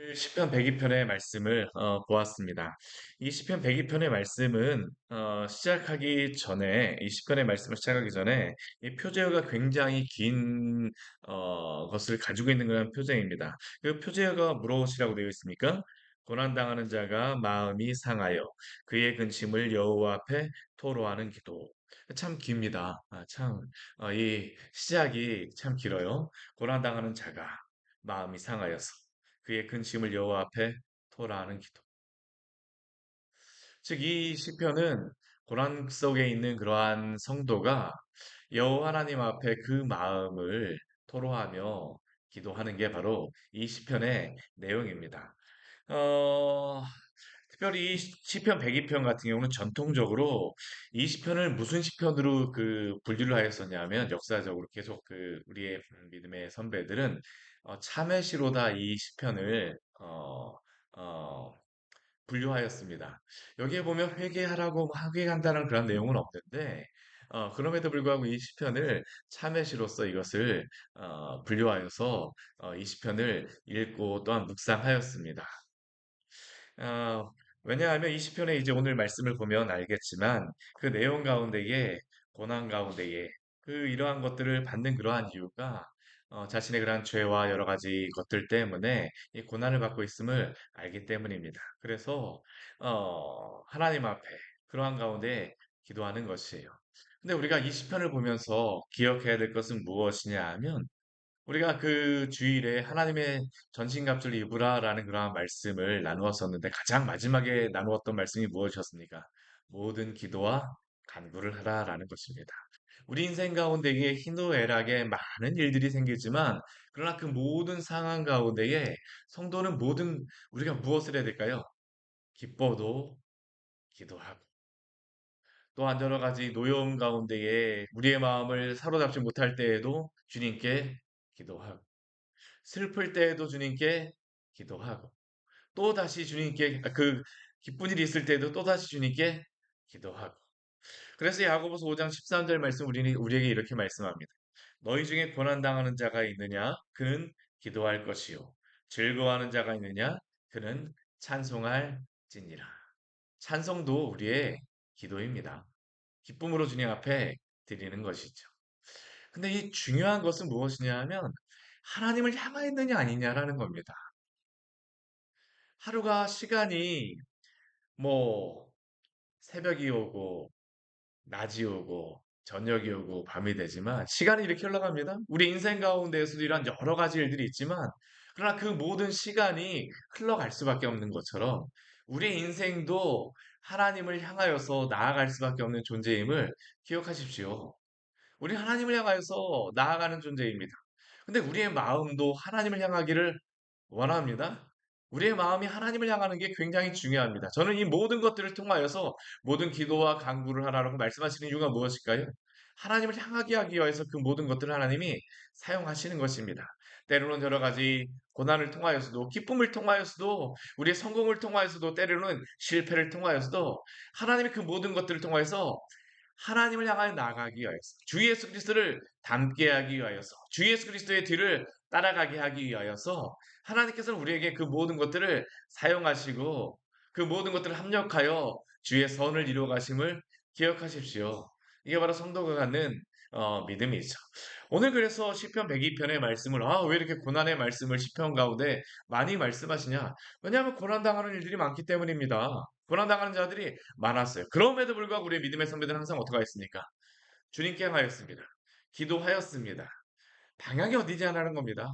그 시편 102편의 말씀을 보았습니다. 이 시편 102편의 말씀은 시작하기 전에 이 시편의 말씀을 시작하기 전에 이 표제어가 굉장히 긴 것을 가지고 있는 그런 표제입니다. 그 표제어가 무엇이라고 되어 있습니까? 고난당하는 자가 마음이 상하여 그의 근심을 여호와 앞에 토로하는 기도. 참 깁니다. 이 시작이 참 길어요. 고난당하는 자가 마음이 상하여서 그의 근심을 여호와 앞에 토라하는 기도. 즉 이 시편은 고난 속에 있는 그러한 성도가 여호와 하나님 앞에 그 마음을 토로하며 기도하는 게 바로 이 시편의 내용입니다. 어, 특별히 이 시편 102편 같은 경우는 전통적으로 이 시편을 무슨 시편으로 그 분류를 하였었냐면 역사적으로 계속 그 우리의 믿음의 선배들은 참회시로다 이 시편을 어, 분류하였습니다. 여기에 보면 회개하라고 회개한다는 그런 내용은 없는데 그럼에도 불구하고 이 시편을 참회시로서 이것을 분류하여서 이 시편을 읽고 또한 묵상하였습니다. 어, 왜냐하면 이 시편에 이제 오늘 말씀을 보면 알겠지만 그 내용 가운데에 고난 가운데에 그 이러한 것들을 받는 그러한 이유가 자신의 그러한 죄와 여러 가지 것들 때문에 이 고난을 받고 있음을 알기 때문입니다. 그래서 하나님 앞에 그러한 가운데 기도하는 것이에요. 근데 우리가 이 시편을 보면서 기억해야 될 것은 무엇이냐 하면 우리가 그 주일에 하나님의 전신갑주를 입으라라는 그러한 말씀을 나누었었는데 가장 마지막에 나누었던 말씀이 무엇이었습니까? 모든 기도와 간구를 하라라는 것입니다. 우리 인생 가운데에 희노애락에 많은 일들이 생기지만 그러나 그 모든 상황 가운데에 성도는 모든 우리가 무엇을 해야 될까요? 기뻐도 기도하고 또한 여러 가지 노여움 가운데에 우리의 마음을 사로잡지 못할 때에도 주님께 기도하고 슬플 때에도 주님께 기도하고 또다시 주님께 그 기쁜 일이 있을 때에도 또다시 주님께 기도하고 그래서 야고보서 5장 13절 말씀 우리에게 이렇게 말씀합니다. 너희 중에 고난 당하는 자가 있느냐 그는 기도할 것이요 즐거워하는 자가 있느냐 그는 찬송할지니라. 찬송도 우리의 기도입니다. 기쁨으로 주님 앞에 드리는 것이죠. 근데 이 중요한 것은 무엇이냐 하면 하나님을 향하였느냐 아니냐라는 겁니다. 하루가 시간이 뭐 새벽이 오고 낮이 오고 저녁이 오고 밤이 되지만 시간이 이렇게 흘러갑니다. 우리 인생 가운데에서도 이런 여러 가지 일들이 있지만 그러나 그 모든 시간이 흘러갈 수밖에 없는 것처럼 우리 인생도 하나님을 향하여서 나아갈 수밖에 없는 존재임을 기억하십시오. 우리 하나님을 향하여서 나아가는 존재입니다. 근데 우리의 마음도 하나님을 향하기를 원합니다. 우리의 마음이 하나님을 향하는 게 굉장히 중요합니다. 저는 이 모든 것들을 통하여서 모든 기도와 간구를 하라고 말씀하시는 이유가 무엇일까요? 하나님을 향하게 하기 위해서 그 모든 것들을 하나님이 사용하시는 것입니다. 때로는 여러 가지 고난을 통하여서도 기쁨을 통하여서도 우리의 성공을 통하여서도 때로는 실패를 통하여서도 하나님의 그 모든 것들을 통하여서 하나님을 향하여 나아가기 위하여서 주 예수 그리스도를 닮게 하기 위하여서 주 예수 그리스도의 뒤를 따라가게 하기 위하여서 하나님께서는 우리에게 그 모든 것들을 사용하시고 그 모든 것들을 합력하여 주의 선을 이루어 가심을 기억하십시오. 이게 바로 성도가 갖는 믿음이죠. 오늘 그래서 시편 102편의 말씀을 왜 이렇게 고난의 말씀을 시편 가운데 많이 말씀하시냐? 왜냐하면 고난 당하는 일들이 많기 때문입니다. 고난 당하는 자들이 많았어요. 그럼에도 불구하고 우리의 믿음의 선배들은 항상 어떻게 했습니까? 주님께 향하였습니다. 기도하였습니다. 방향이 어디지 않는 겁니다.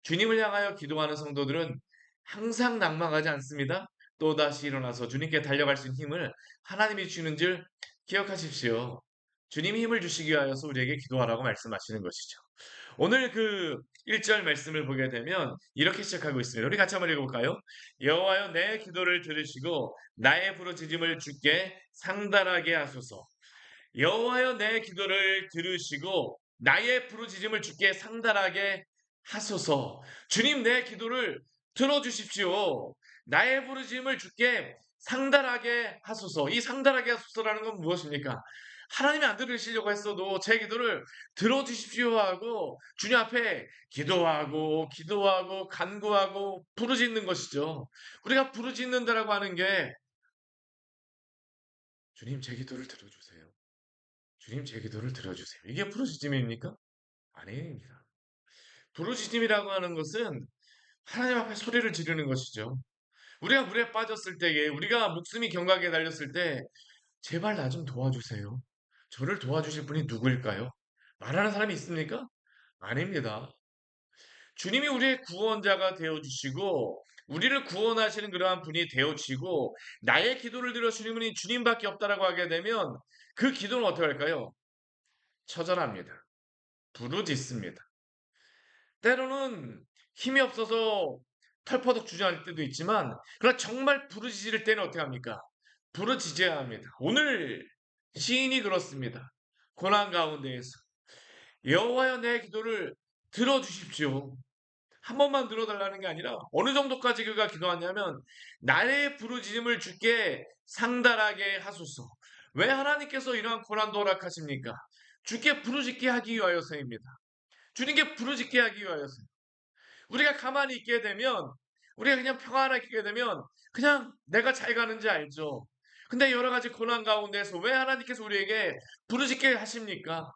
주님을 향하여 기도하는 성도들은 항상 낙망하지 않습니다. 또다시 일어나서 주님께 달려갈 수 있는 힘을 하나님이 주는 줄 기억하십시오. 주님이 힘을 주시기 위하여서 우리에게 기도하라고 말씀하시는 것이죠. 오늘 그 1절 말씀을 보게 되면 이렇게 시작하고 있습니다. 우리 같이 한번 읽어볼까요? 여호와여 내 기도를 들으시고 나의 부르짖음을 주께 상달하게 하소서. 여호와여 내 기도를 들으시고 나의 부르짖음을 주께 상달하게 하소서. 주님 내 기도를 들어주십시오. 나의 부르짖음을 주께 상달하게 하소서. 이 상달하게 하소서라는 건 무엇입니까? 하나님이 안 들으시려고 했어도 제 기도를 들어주십시오 하고 주님 앞에 기도하고 기도하고 간구하고 부르짖는 것이죠. 우리가 부르짖는다라고 하는 게 주님 제 기도를 들어주세요. 주님 제 기도를 들어주세요. 이게 부르짖음입니까? 아닙니다. 부르짖음이라고 하는 것은 하나님 앞에 소리를 지르는 것이죠. 우리가 물에 빠졌을 때에 우리가 목숨이 경각에 달렸을 때 제발 나 좀 도와주세요. 저를 도와주실 분이 누구일까요? 말하는 사람이 있습니까? 아닙니다. 주님이 우리의 구원자가 되어 주시고 우리를 구원하시는 그러한 분이 되어 주시고 나의 기도를 들어주시는 분이 주님밖에 없다라고 하게 되면 그 기도는 어떻게 할까요? 처절합니다. 부르짖습니다. 때로는 힘이 없어서 털퍼덕 주저할 때도 있지만 그러나 정말 부르짖을 때는 어떻게 합니까? 부르짖어야 합니다. 오늘 시인이 그렇습니다. 고난 가운데에서 여호와여 내 기도를 들어주십시오. 한 번만 들어달라는 게 아니라 어느 정도까지 그가 기도하냐면 나의 부르짖음을 주께 상달하게 하소서. 왜 하나님께서 이러한 고난도 허락하십니까? 주께 부르짖게 하기 위하여서입니다. 주님께 부르짖게 하기 위하여서. 우리가 가만히 있게 되면 우리가 그냥 평안하게 있게 되면 그냥 내가 잘 가는지 알죠. 근데 여러 가지 고난 가운데서 왜 하나님께서 우리에게 부르짖게 하십니까?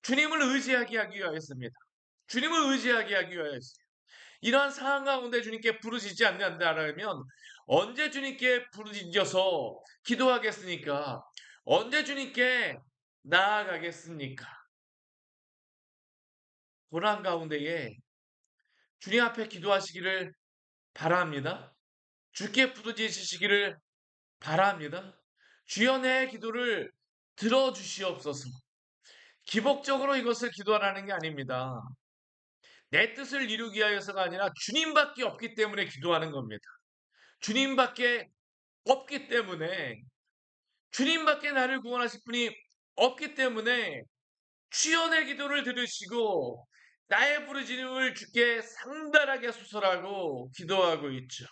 주님을 의지하게 하기 위하였습니다. 주님을 의지하게 하기 위하였어요. 이러한 상황 가운데 주님께 부르짖지 않는다면 언제 주님께 부르짖어서 기도하겠습니까? 언제 주님께 나아가겠습니까? 고난 가운데에 주님 앞에 기도하시기를 바랍니다. 주께 부르짖으시기를 바랍니다. 주여 내 기도를 들어주시옵소서. 기복적으로 이것을 기도하라는 게 아닙니다. 내 뜻을 이루기 위하여서가 아니라 주님밖에 없기 때문에 기도하는 겁니다. 주님밖에 없기 때문에 주님밖에 나를 구원하실 분이 없기 때문에 주여 내 기도를 들으시고 나의 부르짖음을 주께 상달하게 하소서라고 기도하고 있죠.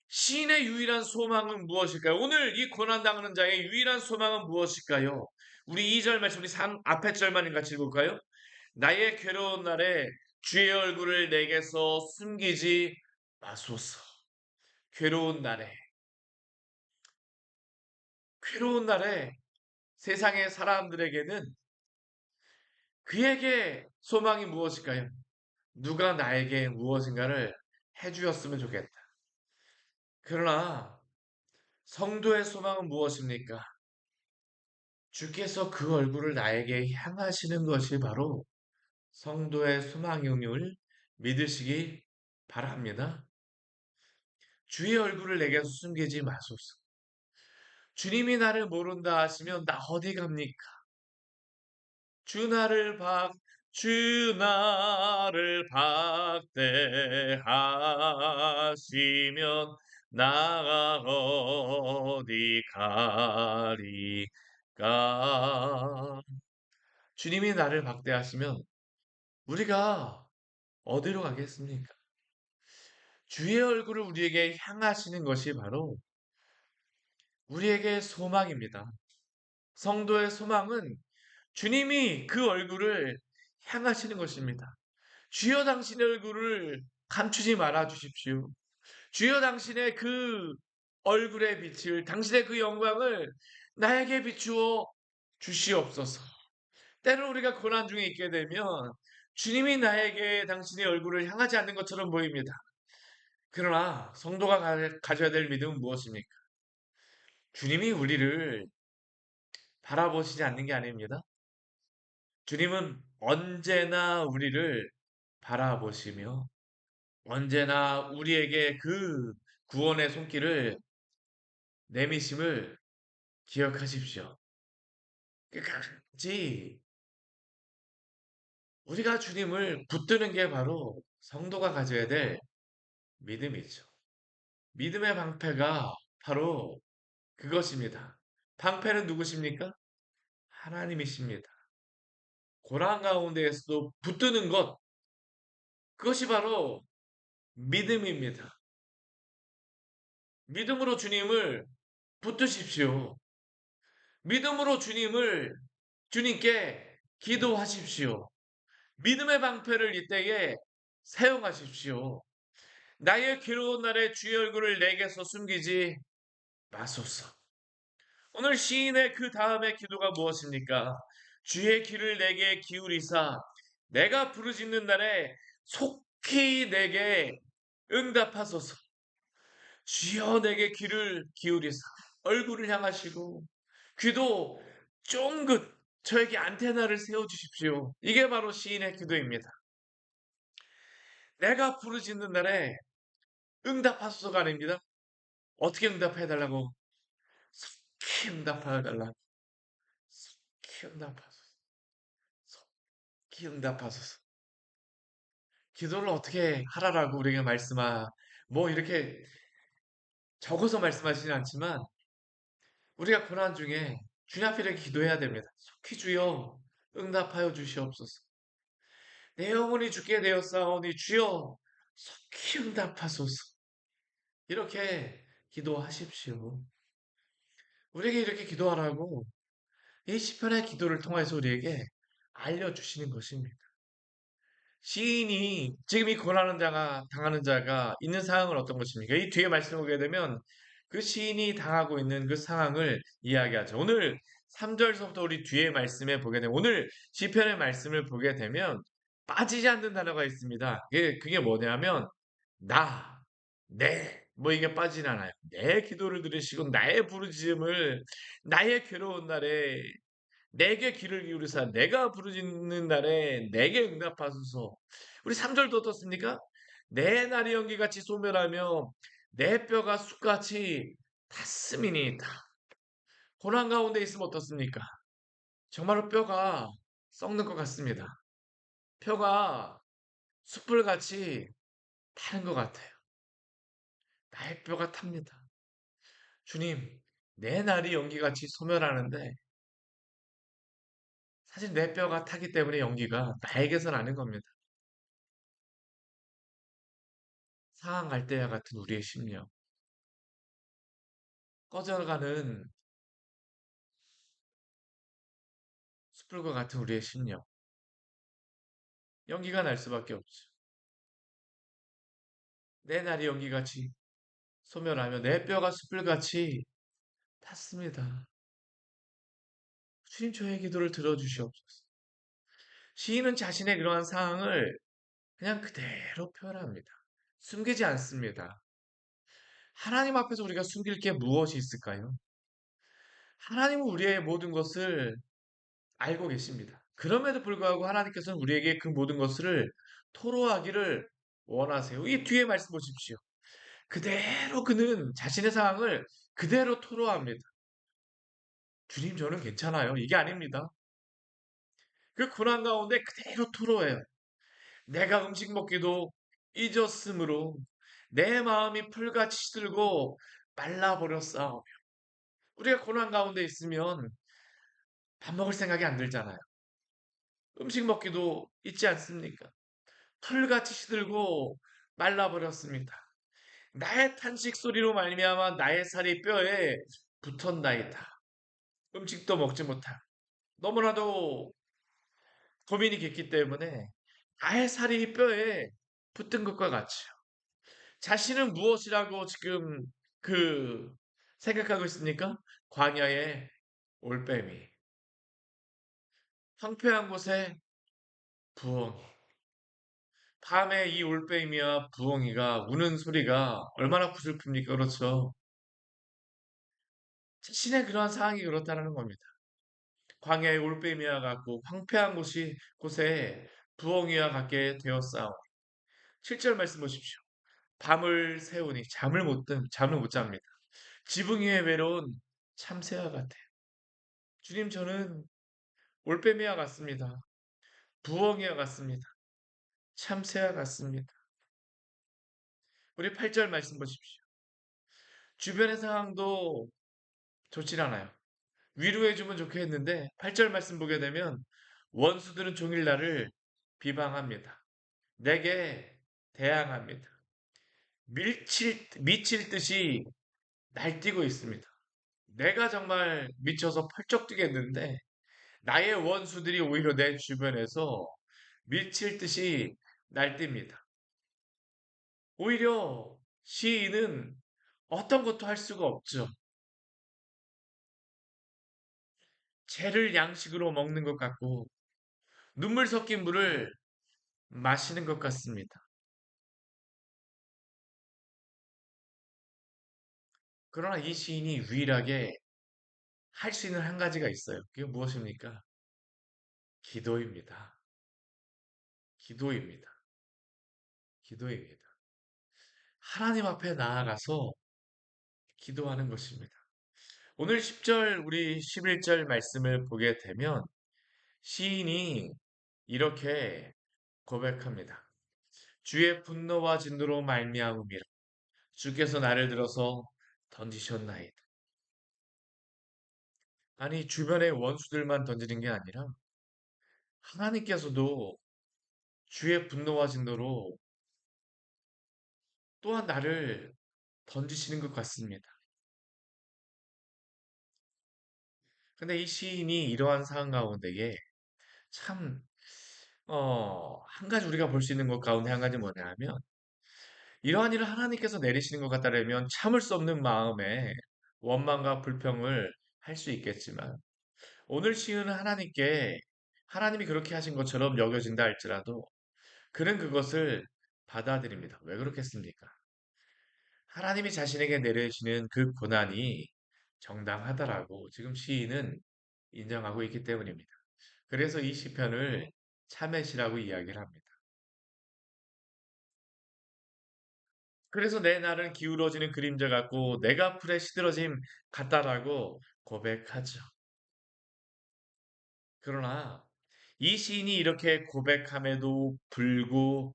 시인의 유일한 소망은 무엇일까요? 오늘 이 고난당하는 자의 유일한 소망은 무엇일까요? 우리 2절 말씀, 우리 앞에 절만 같이 읽을까요? 나의 괴로운 날에 주의 얼굴을 내게서 숨기지 마소서. 괴로운 날에, 괴로운 날에 세상의 사람들에게는 그에게 소망이 무엇일까요? 누가 나에게 무엇인가를 해주었으면 좋겠다. 그러나 성도의 소망은 무엇입니까? 주께서 그 얼굴을 나에게 향하시는 것이 바로 성도의 소망임을 믿으시기 바랍니다. 주의 얼굴을 내게 숨기지 마소서. 주님이 나를 모른다 하시면 나 어디 갑니까? 주 나를 박, 주 나를 박대하시면 나가 어디 가리까? 주님이 나를 박대하시면 우리가 어디로 가겠습니까? 주의 얼굴을 우리에게 향하시는 것이 바로 우리에게 소망입니다. 성도의 소망은 주님이 그 얼굴을 향하시는 것입니다. 주여 당신의 얼굴을 감추지 말아 주십시오. 주여 당신의 그 얼굴의 빛을, 당신의 그 영광을 나에게 비추어 주시옵소서. 때로 우리가 고난 중에 있게 되면 주님이 나에게 당신의 얼굴을 향하지 않는 것처럼 보입니다. 그러나 성도가 가져야 될 믿음은 무엇입니까? 주님이 우리를 바라보시지 않는 게 아닙니다. 주님은 언제나 우리를 바라보시며 언제나 우리에게 그 구원의 손길을 내미심을 기억하십시오. 끝까지 우리가 주님을 붙드는 게 바로 성도가 가져야 될 믿음이죠. 믿음의 방패가 바로 그것입니다. 방패는 누구십니까? 하나님이십니다. 고난 가운데에서도 붙드는 것, 그것이 바로 믿음입니다. 믿음으로 주님을 붙드십시오. 믿음으로 주님께 기도하십시오. 믿음의 방패를 이때에 사용하십시오. 나의 괴로운 날에 주의 얼굴을 내게서 숨기지 마소서. 오늘 시인의 그 다음의 기도가 무엇입니까? 주의 귀를 내게 기울이사 내가 부르짖는 날에 속히 내게 응답하소서. 주여 내게 귀를 기울이사 얼굴을 향하시고 귀도 쫑긋 저에게 안테나를 세워주십시오. 이게 바로 시인의 기도입니다. 내가 부르짖는 날에 응답하소서가 아닙니다. 어떻게 응답해달라고? 속히 응답해달라고. 속히 응답하소서. 속히 응답하소서. 기도를 어떻게 하라라고 우리에게 뭐 이렇게 적어서 말씀하시진 않지만 우리가 고난 중에 주님 앞에 이렇게 기도해야 됩니다. 속히 주여 응답하여 주시옵소서. 내 영혼이 죽게 되었사오니 주여 속히 응답하소서. 이렇게 기도하십시오. 우리에게 이렇게 기도하라고 이 시편의 기도를 통해서 우리에게 알려주시는 것입니다. 시인이 지금 이 고난하는 자가 당하는 자가 있는 상황은 어떤 것입니까? 이 뒤에 말씀을 보게 되면 그 시인이 당하고 있는 그 상황을 이야기하죠. 오늘 3절서부터 우리 뒤에 말씀에 보게 되면 오늘 시편의 말씀을 보게 되면 빠지지 않는 단어가 있습니다. 그게 뭐냐면 나, 뭐 이게 빠지지 않아요. 내 기도를 들으시고 나의 부르짖음을 나의 괴로운 날에 내게 귀를 기울이사 내가 부르짖는 날에 내게 응답하소서. 우리 3절도 어떻습니까? 내 날이 연기같이 소멸하며 내 뼈가 숯같이 탔음이니이다. 고난 가운데 있으면 어떻습니까? 정말로 뼈가 썩는 것 같습니다. 뼈가 숯불같이 타는 것 같아요. 나의 뼈가 탑니다. 주님, 내 날이 연기같이 소멸하는데 사실 내 뼈가 타기 때문에 연기가 나에게서 나는 겁니다. 상한 갈대와 같은 우리의 심령, 꺼져가는 숯불과 같은 우리의 심령, 연기가 날 수밖에 없죠. 내 날이 연기같이 소멸하며 내 뼈가 숯불같이 탔습니다. 주님 저의 기도를 들어주시옵소서. 시인은 자신의 그러한 상황을 그냥 그대로 표현합니다. 숨기지 않습니다. 하나님 앞에서 우리가 숨길 게 무엇이 있을까요? 하나님은 우리의 모든 것을 알고 계십니다. 그럼에도 불구하고 하나님께서는 우리에게 그 모든 것을 토로하기를 원하세요. 이 뒤에 말씀 보십시오. 그대로 그는 자신의 상황을 그대로 토로합니다. 주님, 저는 괜찮아요. 이게 아닙니다. 그 고난 가운데 그대로 토로해요. 내가 음식 먹기도 잊었으므로 내 마음이 풀같이 시들고 말라버렸사오며. 우리가 고난 가운데 있으면 밥 먹을 생각이 안 들잖아요. 음식 먹기도 잊지 않습니까? 풀같이 시들고 말라버렸습니다. 나의 탄식 소리로 말미암아 나의 살이 뼈에 붙었나이다. 음식도 먹지 못하고 너무나도 고민이 깊기 때문에 나의 살이 뼈에 붙은 것과 같이요. 자신은 무엇이라고 지금 그 생각하고 있습니까? 광야의 올빼미, 황폐한 곳에 부엉이. 밤에 이 올빼미와 부엉이가 우는 소리가 얼마나 구슬픕니까? 그렇죠. 자신의 그러한 상황이 그렇다는 겁니다. 광야의 올빼미와 같고 황폐한 곳에 부엉이와 같게 되었사오니. 7절 말씀 보십시오. 밤을 새우니 잠을 못 잡니다. 지붕 위에 외로운 참새와 같아요. 주님, 저는 올빼미와 같습니다. 부엉이와 같습니다. 참새와 같습니다. 우리 8절 말씀 보십시오. 주변의 상황도 좋질 않아요. 위로해주면 좋겠는데 8절 말씀 보게 되면 원수들은 종일 나를 비방합니다. 내게 대항합니다. 미칠 듯이 날뛰고 있습니다. 내가 정말 미쳐서 펄쩍 뛰겠는데 나의 원수들이 오히려 내 주변에서 미칠 듯이 날뜁니다. 오히려 시인은 어떤 것도 할 수가 없죠. 죄를 양식으로 먹는 것 같고 눈물 섞인 물을 마시는 것 같습니다. 그러나 이 시인이 유일하게 할 수 있는 한 가지가 있어요. 그게 무엇입니까? 기도입니다. 기도입니다. 기도입니다. 하나님 앞에 나아가서 기도하는 것입니다. 오늘 10절, 우리 11절 말씀을 보게 되면 시인이 이렇게 고백합니다. 주의 분노와 진노로 말미암음이라 주께서 나를 들어서 던지셨나이다. 아니 주변의 원수들만 던지는 게 아니라 하나님께서도 주의 분노와 진노로 또한 나를 던지시는 것 같습니다. 근데 이 시인이 이러한 상황 가운데에 참, 한 가지 우리가 볼 수 있는 것 가운데 한 가지 뭐냐 하면 이러한 일을 하나님께서 내리시는 것 같다라면 참을 수 없는 마음에 원망과 불평을 할 수 있겠지만 오늘 시인은 하나님께 하나님이 그렇게 하신 것처럼 여겨진다 할지라도 그는 그것을 받아들입니다. 왜 그렇겠습니까? 하나님이 자신에게 내리시는 그 고난이 정당하다라고 지금 시인은 인정하고 있기 때문입니다. 그래서 이 시편을 참회시라고 이야기를 합니다. 그래서 내 날은 기울어지는 그림자 같고 내가 풀에 시들어짐 같다라고 고백하죠. 그러나 이 시인이 이렇게 고백함에도 불구하고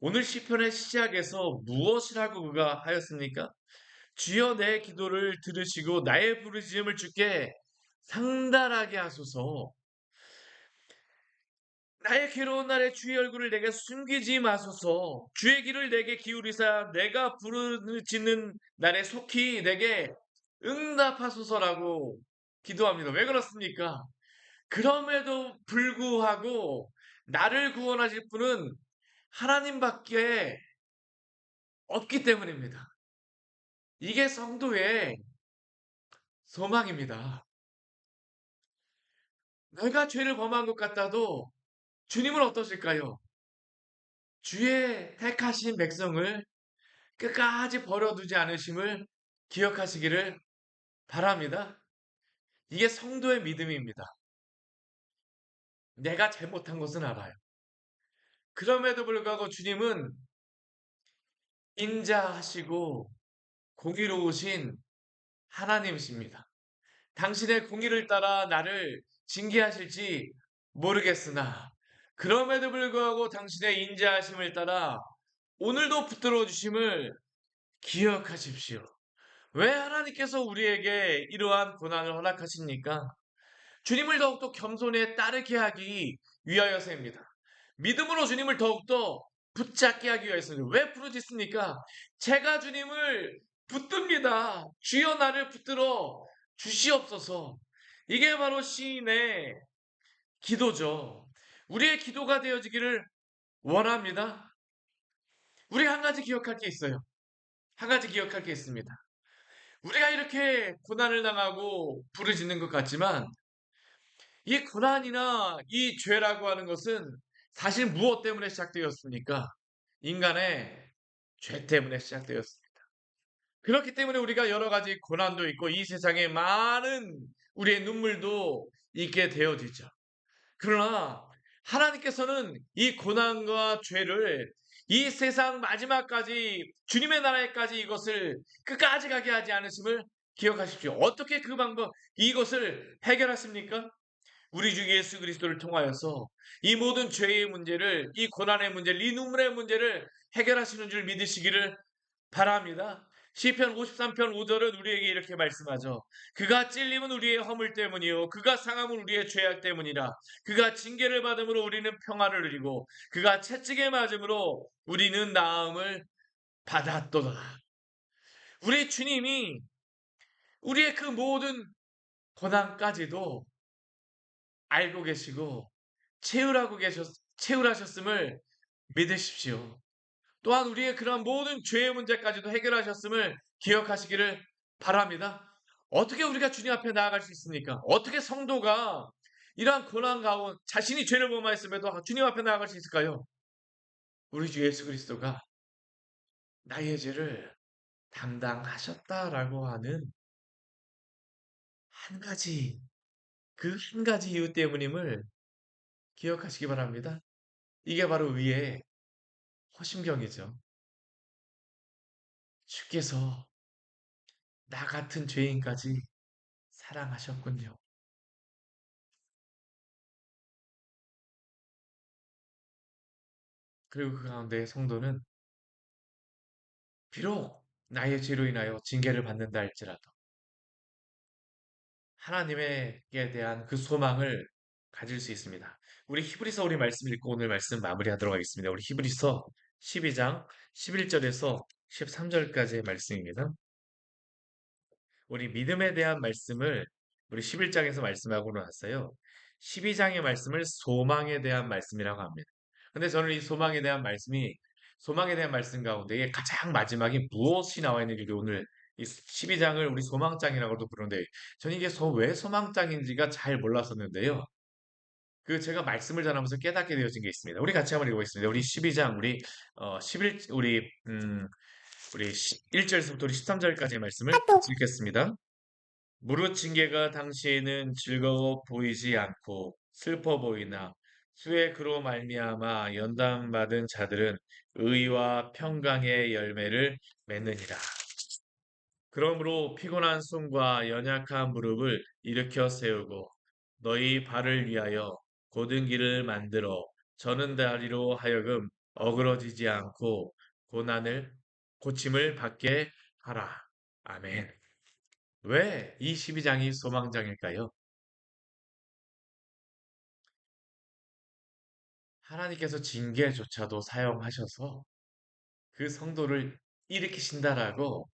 오늘 시편의 시작에서 무엇이라고 그가 하였습니까? 주여 내 기도를 들으시고 나의 부르짖음을 주께 상달하게 하소서. 나의 괴로운 날에 주의 얼굴을 내게 숨기지 마소서. 주의 귀를 내게 기울이사 내가 부르짖는 날에 속히 내게 응답하소서라고 기도합니다. 왜 그렇습니까? 그럼에도 불구하고 나를 구원하실 분은 하나님밖에 없기 때문입니다. 이게 성도의 소망입니다. 내가 죄를 범한 것 같아도 주님은 어떠실까요? 주의 택하신 백성을 끝까지 버려두지 않으심을 기억하시기를 바랍니다. 이게 성도의 믿음입니다. 내가 잘못한 것은 알아요. 그럼에도 불구하고 주님은 인자하시고 공의로우신 하나님이십니다. 당신의 공의를 따라 나를 징계하실지 모르겠으나 그럼에도 불구하고 당신의 인자하심을 따라 오늘도 붙들어 주심을 기억하십시오. 왜 하나님께서 우리에게 이러한 고난을 허락하십니까? 주님을 더욱더 겸손에 따르게 하기 위하여서입니다. 믿음으로 주님을 더욱더 붙잡게 하기 위해서는 왜 부르짖습니까? 제가 주님을 붙듭니다. 주여 나를 붙들어 주시옵소서. 이게 바로 시인의 기도죠. 우리의 기도가 되어지기를 원합니다. 우리 한 가지 기억할 게 있어요. 한 가지 기억할 게 있습니다. 우리가 이렇게 고난을 당하고 부르짖는 것 같지만 이 고난이나 이 죄라고 하는 것은 사실 무엇 때문에 시작되었습니까? 인간의 죄 때문에 시작되었습니다. 그렇기 때문에 우리가 여러 가지 고난도 있고 이 세상에 많은 우리의 눈물도 있게 되어지죠. 그러나 하나님께서는 이 고난과 죄를 이 세상 마지막까지 주님의 나라에까지 이것을 끝까지 가게 하지 않으심을 기억하십시오. 어떻게 그 방법 이것을 해결하십니까? 우리 주 예수 그리스도를 통하여서 이 모든 죄의 문제를, 이 고난의 문제를, 이 눈물의 문제를 해결하시는 줄 믿으시기를 바랍니다. 시편 53편 5절은 우리에게 이렇게 말씀하죠. 그가 찔림은 우리의 허물 때문이요 그가 상함은 우리의 죄악 때문이라. 그가 징계를 받음으로 우리는 평화를 누리고 그가 채찍에 맞음으로 우리는 나음을 받았도다. 우리 주님이 우리의 그 모든 고난까지도 알고 계시고 채울하셨음을 믿으십시오. 또한 우리의 그러한 모든 죄의 문제까지도 해결하셨음을 기억하시기를 바랍니다. 어떻게 우리가 주님 앞에 나아갈 수 있습니까? 어떻게 성도가 이러한 고난 가운 자신이 죄를 범하였음에도 주님 앞에 나아갈 수 있을까요? 우리 주 예수 그리스도가 나의 죄를 담당하셨다라고 하는 한 가지, 그 한 가지 이유 때문임을 기억하시기 바랍니다. 이게 바로 의의 허심경이죠. 주께서 나 같은 죄인까지 사랑하셨군요. 그리고 그 가운데 성도는 비록 나의 죄로 인하여 징계를 받는다 할지라도 하나님에게 대한 그 소망을 가질 수 있습니다. 우리 히브리서 우리 말씀 읽고 오늘 말씀 마무리하도록 하겠습니다. 우리 히브리서 12장 11절에서 13절까지의 말씀입니다. 우리 믿음에 대한 말씀을 우리 11장에서 말씀하고 나왔어요. 12장의 말씀을 소망에 대한 말씀이라고 합니다. 근데 저는 이 소망에 대한 말씀 가운데 가장 마지막에 무엇이 나와 있는지 오늘 이 12장을 우리 소망장이라고도 부르는데 저는 이게 왜 소망장인지가 잘 몰랐었는데요. 그 제가 말씀을 전하면서 깨닫게 되어진 게 있습니다. 우리 같이 한번 읽어보겠습니다. 우리 12장 우리 11 우리 1절에서부터 우리 13절까지의 말씀을 읽겠습니다. 무릇 징계가 당시에는 즐거워 보이지 않고 슬퍼 보이나 후에 그로 말미암아 연단받은 자들은 의와 평강의 열매를 맺느니라. 그러므로 피곤한 손과 연약한 무릎을 일으켜 세우고 너희 발을 위하여 곧은 길을 만들어 저는 다리로 하여금 어그러지지 않고 고난을 고침을 받게 하라. 아멘. 왜 이 12장이 소망장일까요? 하나님께서 징계조차도 사용하셔서 그 성도를 일으키신다라고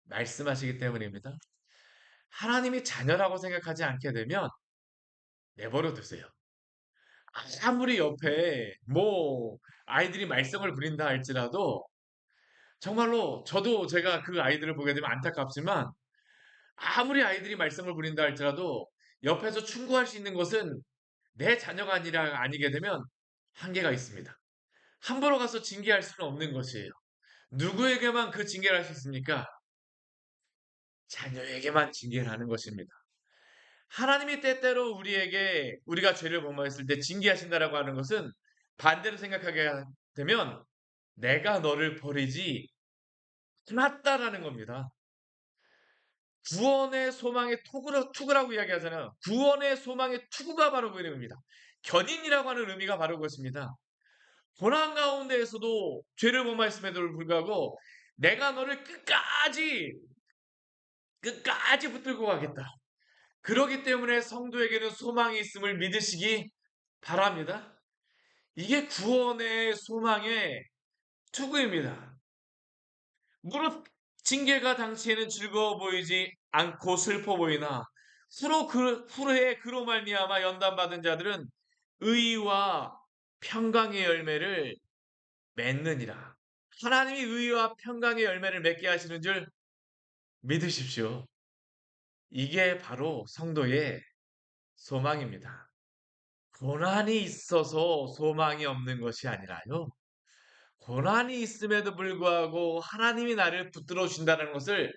말씀하시기 때문입니다. 하나님이 자녀라고 생각하지 않게 되면 내버려 두세요. 아무리 옆에 아이들이 말썽을 부린다 할지라도 정말로 저도 제가 그 아이들을 보게 되면 안타깝지만 아무리 아이들이 말썽을 부린다 할지라도 옆에서 충고할 수 있는 것은 내 자녀가 아니게 되면 한계가 있습니다. 함부로 가서 징계할 수는 없는 것이에요. 누구에게만 그 징계를 할 수 있습니까? 자녀에게만 징계를 하는 것입니다. 하나님이 때때로 우리가 죄를 범하였을 때 징계하신다라고 하는 것은 반대로 생각하게 되면 내가 너를 버리지 않았다라는 겁니다. 구원의 소망의 투구라고 이야기하잖아요. 구원의 소망의 투구가 바로 그 의미입니다. 견인이라고 하는 의미가 바로 그것입니다. 고난 가운데에서도 죄를 범하였음에도 불구하고 내가 너를 끝까지 붙들고 가겠다. 그러기 때문에 성도에게는 소망이 있음을 믿으시기 바랍니다. 이게 구원의 소망의 투구입니다. 무릇 징계가 당시에는 즐거워 보이지 않고 슬퍼 보이나 후에 그로 말미암아 연단받은 자들은 의와 평강의 열매를 맺느니라. 하나님이 의와 평강의 열매를 맺게 하시는 줄 믿으십시오. 이게 바로 성도의 소망입니다. 고난이 있어서 소망이 없는 것이 아니라요. 고난이 있음에도 불구하고 하나님이 나를 붙들어 주신다는 것을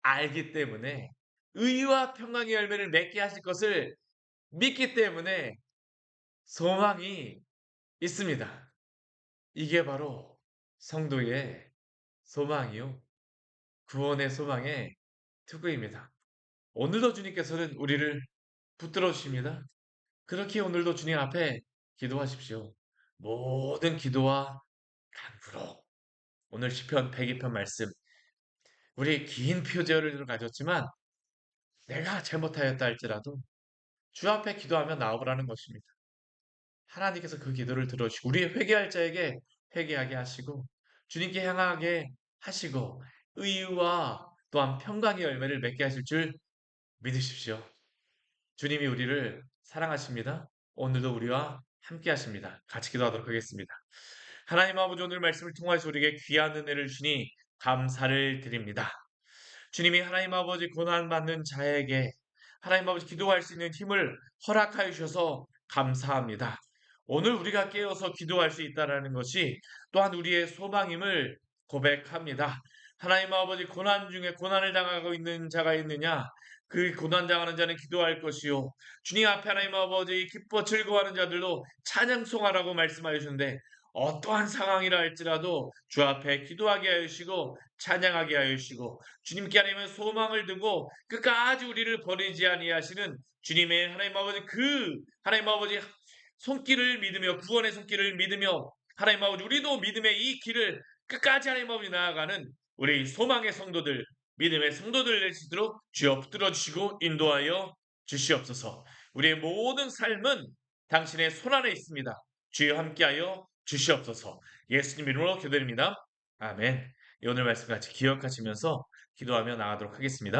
알기 때문에 의와 평강의 열매를 맺게 하실 것을 믿기 때문에 소망이 있습니다. 이게 바로 성도의 소망이요. 구원의 소망의 투구입니다. 오늘도 주님께서는 우리를 붙들어 주십니다. 그렇게 오늘도 주님 앞에 기도하십시오. 모든 기도와 간구로 오늘 시편 102편 말씀 우리 긴 표제어를 가졌지만 내가 잘못하였다 할지라도 주 앞에 기도하며 나아보라는 것입니다. 하나님께서 그 기도를 들어주시고 우리의 회개할 자에게 회개하게 하시고 주님께 향하게 하시고 의와 또한 평강의 열매를 맺게 하실 줄 믿으십시오. 주님이 우리를 사랑하십니다. 오늘도 우리와 함께 하십니다. 같이 기도하도록 하겠습니다. 하나님 아버지, 오늘 말씀을 통하여서 우리에게 귀한 은혜를 주니 감사를 드립니다. 주님이 하나님 아버지 고난받는 자에게 하나님 아버지 기도할 수 있는 힘을 허락하여 주셔서 감사합니다. 오늘 우리가 깨어서 기도할 수 있다는 것이 또한 우리의 소망임을 고백합니다. 하나님 아버지, 고난 중에 고난을 당하고 있는 자가 있느냐? 그 고난 당하는 자는 기도할 것이요, 주님 앞에 하나님 아버지 기뻐 즐거워하는 자들도 찬양송하라고 말씀하여 주는데, 어떠한 상황이라 할지라도 주 앞에 기도하게 하여 주시고 찬양하게 하여 주시고, 주님께 하나님은 소망을 두고 끝까지 우리를 버리지 아니하시는 주님의 하나님 아버지, 그 하나님 아버지 손길을 믿으며, 구원의 손길을 믿으며, 하나님 아버지 우리도 믿음의 이 길을 끝까지 하나님 아버지 나아가는 우리 소망의 성도들, 믿음의 성도들 될 수 있도록 주여 붙들어 주시고 인도하여 주시옵소서. 우리의 모든 삶은 당신의 손 안에 있습니다. 주여 함께하여 주시옵소서. 예수님 이름으로 기도드립니다. 아멘. 오늘 말씀 같이 기억하시면서 기도하며 나가도록 하겠습니다.